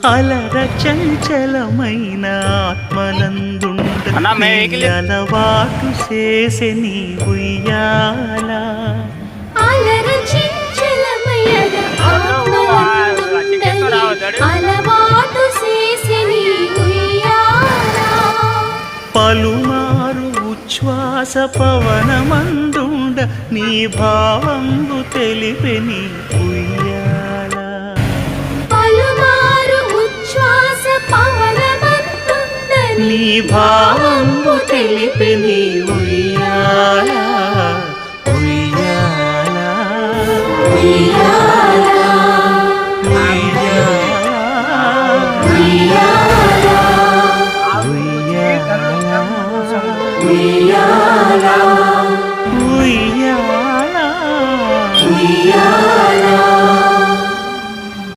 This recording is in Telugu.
అలర చంచలమైన ఆత్మనందుండ అలవాటు చేసే నీ ఉయ్యాల అలర చంచలమైన ఆత్మనందుండ అలవాటు చేసే నీ ఉయ్యాల పలుమారు ఉచ్ఛ్వాస పవనమందుండ నీ భావంబు తెలిపే నీ ఉయ్యాల పలుమారు ఉచ్ఛ్వాస పవనమందుండ నీ భావంబు తెలిపే నీ ఉయ్యాల ఉయ్యాల ఉయ్యాల ఉయ్యాల ఉయ్యాల